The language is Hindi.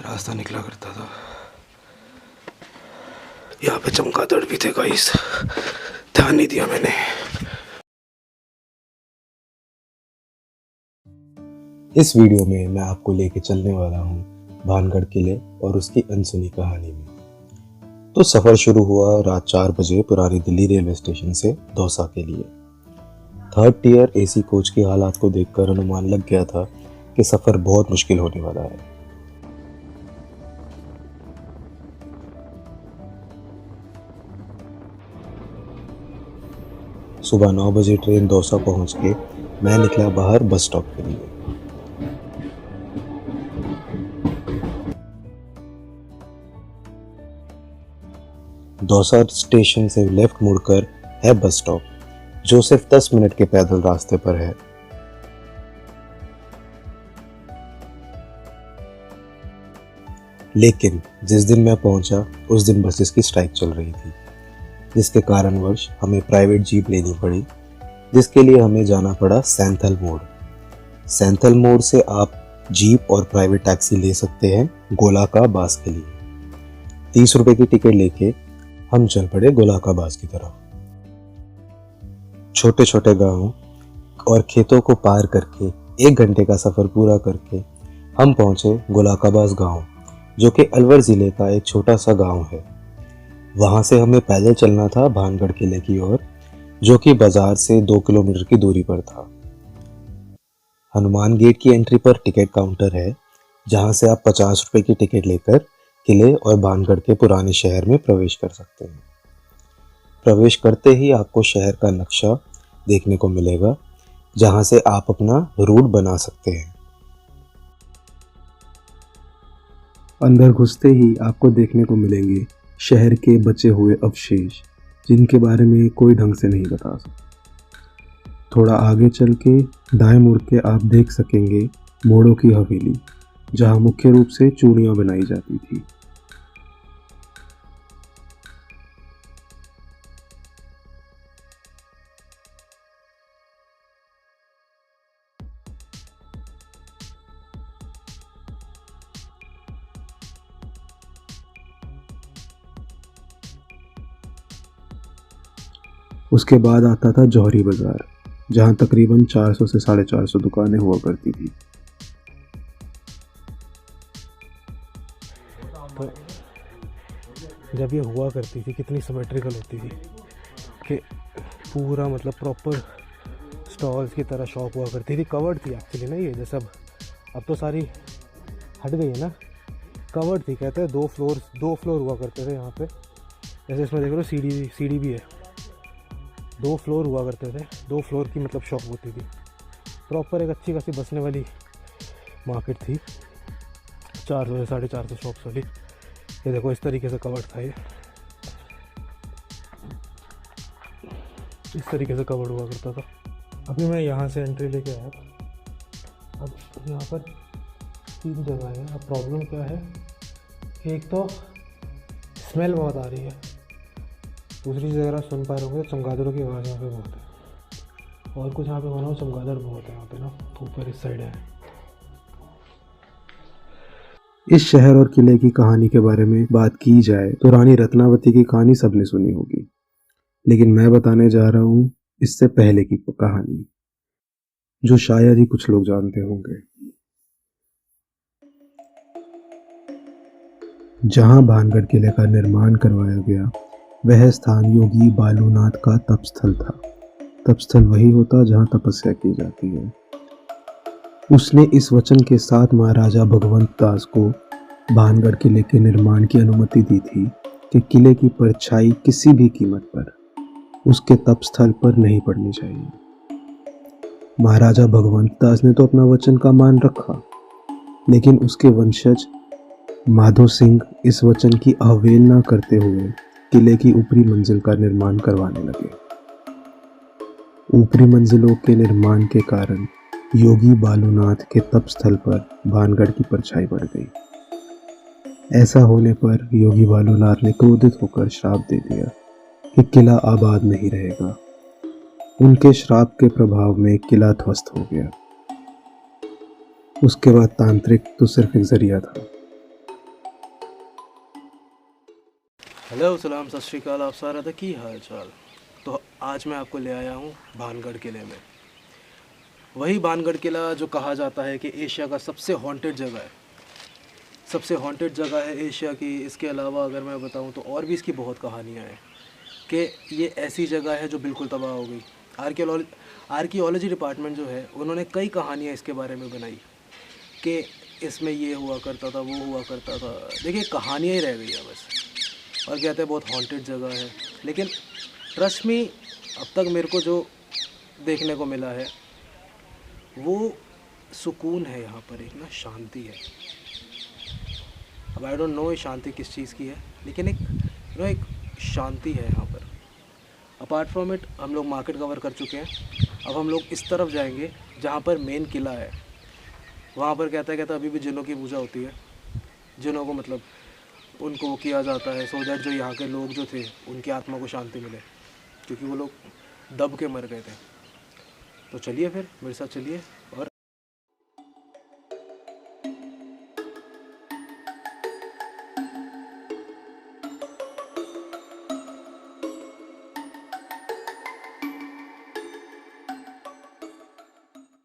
रास्ता निकला करता था। यहाँ पे चमगादड़ भी थे गाइस, ध्यान नहीं दिया मैंने। इस वीडियो में मैं आपको लेके चलने वाला हूँ भानगढ़ किले और उसकी अनसुनी कहानी में। तो सफ़र शुरू हुआ रात 4 बजे पुरानी दिल्ली रेलवे स्टेशन से दौसा के लिए। 3rd टियर AC कोच की हालात को देखकर अनुमान लग गया था कि सफ़र बहुत मुश्किल होने वाला है। सुबह 9 बजे ट्रेन दौसा पहुंच के मैं निकला बाहर बस स्टॉप के लिए। दौसा स्टेशन से लेफ्ट मुड़कर है बस स्टॉप, जो सिर्फ 10 मिनट के पैदल रास्ते पर है। लेकिन जिस दिन मैं पहुंचा उस दिन बसेस की स्ट्राइक चल रही थी, जिसके कारणवश हमें प्राइवेट जीप लेनी पड़ी, जिसके लिए हमें जाना पड़ा सैंथल मोड़। सैंथल मोड़ से आप जीप और प्राइवेट टैक्सी ले सकते हैं गोलाका बास के लिए। 30 रुपए की टिकट लेके हम चल पड़े गोलाका बास की तरफ। छोटे छोटे गांव और खेतों को पार करके 1 घंटे का सफ़र पूरा करके हम पहुंचे गोलाकाबाज गांव, जो कि अलवर ज़िले का एक छोटा सा गांव है। वहां से हमें पैदल चलना था भानगढ़ किले की ओर, जो कि बाजार से 2 किलोमीटर की दूरी पर था। हनुमान गेट की एंट्री पर टिकट काउंटर है, जहां से आप 50 रुपए की टिकट लेकर किले और भानगढ़ के पुराने शहर में प्रवेश कर सकते हैं। प्रवेश करते ही आपको शहर का नक्शा देखने को मिलेगा, जहां से आप अपना रूट बना सकते हैं। अंदर घुसते ही आपको देखने को मिलेंगे शहर के बचे हुए अवशेष, जिनके बारे में कोई ढंग से नहीं बता सकता। थोड़ा आगे चल के दाएं मुड़ के आप देख सकेंगे मोड़ों की हवेली, जहां मुख्य रूप से चूड़ियां बनाई जाती थी। उसके बाद आता था जौहरी बाजार, जहां तकरीबन 400 से 450 दुकानें हुआ करती थी। तो जब ये हुआ करती थी कितनी सिमेट्रिकल होती थी कि पूरा मतलब प्रॉपर स्टॉल्स की तरह शॉप हुआ करती थी। कवर्ड थी एक्चुअली ना ये, जैसे अब तो सारी हट गई है ना। कवर्ड थी, कहते हैं 2 फ्लोर हुआ करते थे यहाँ पे। जैसे इसमें देख लो सीढ़ी भी है। 2 फ्लोर हुआ करते थे, 2 फ्लोर की मतलब शॉप होती थी। प्रॉपर एक अच्छी खासी बसने वाली मार्केट थी, 400 से 450 शॉप्स वाली। ये देखो इस तरीके से कवर्ड था, ये इस तरीके से कवर्ड हुआ करता था। अभी मैं यहाँ से एंट्री लेके आया। अब यहाँ पर 3 जगह है। अब प्रॉब्लम क्या है, एक तो स्मेल बहुत आ रही है, दूसरी जगह आप सुन पा रहे होंगे चमगादड़ों की आवाज़ यहाँ पे बहुत है। और कुछ यहाँ पे मानो चमगादड़ बहुत है यहाँ पे ना, ऊपर इस साइड है। इस शहर और किले की कहानी के बारे में बात की जाए तो रानी रत्नावती की कहानी सबने सुनी होगी, लेकिन मैं बताने जा रहा हूँ इससे पहले की कहानी, जो शायद ही कुछ लोग जानते होंगे। जहां भानगढ़ किले का निर्माण करवाया गया, वह स्थान योगी बालूनाथ का तपस्थल था। तपस्थल वही होता जहां तपस्या की जाती है। उसने इस वचन के साथ महाराजा भगवंत दास को भानगढ़ किले के निर्माण की अनुमति दी थी कि किले की परछाई किसी भी कीमत पर उसके तपस्थल पर नहीं पड़नी चाहिए। महाराजा भगवंत दास ने तो अपना वचन का मान रखा, लेकिन उसके वंशज माधो सिंह इस वचन की अवहेलना करते हुए किले की ऊपरी मंजिल का निर्माण करवाने लगे। ऊपरी मंजिलों के निर्माण के कारण योगी बालूनाथ के तपस्थल पर भानगढ़ की परछाई बढ़ गई। ऐसा होने पर योगी बालूनाथ ने क्रोधित होकर श्राप दे दिया कि किला आबाद नहीं रहेगा। उनके श्राप के प्रभाव में किला ध्वस्त हो गया। उसके बाद तांत्रिक तो सिर्फ एक जरिया था। हेलो सलाम सत श्री अकाल, आप सारा था की हाल चाल। तो आज मैं आपको ले आया हूँ भानगढ़ किले में। वही भानगढ़ किला जो कहा जाता है कि एशिया का सबसे हॉन्टेड जगह है, सबसे हॉन्टेड जगह है एशिया की। इसके अलावा अगर मैं बताऊँ तो और भी इसकी बहुत कहानियाँ हैं कि ये ऐसी जगह है जो बिल्कुल तबाह हो गई। आर्कियोलॉजी डिपार्टमेंट जो है उन्होंने कई कहानियाँ इसके बारे में बनाई कि इसमें ये हुआ करता था, वो हुआ करता था। देखिए कहानियाँ ही रह गई है बस, और कहते हैं बहुत हॉन्टेड जगह है। लेकिन ट्रस्ट मी, अब तक मेरे को जो देखने को मिला है वो सुकून है यहाँ पर, एक ना शांति है। अब आई डोंट नो ये शांति किस चीज़ की है, लेकिन एक शांति है यहाँ पर। अपार्ट फ्रॉम इट हम लोग मार्केट कवर कर चुके हैं। अब हम लोग इस तरफ जाएंगे जहाँ पर मेन किला है। वहाँ पर कहता है अभी भी जिनों की पूजा होती है। जिनों को मतलब उनको वो किया जाता है सो दैट जो यहाँ के लोग जो थे उनकी आत्मा को शांति मिले, क्योंकि वो लोग दब के मर गए थे। तो चलिए फिर मेरे साथ चलिए,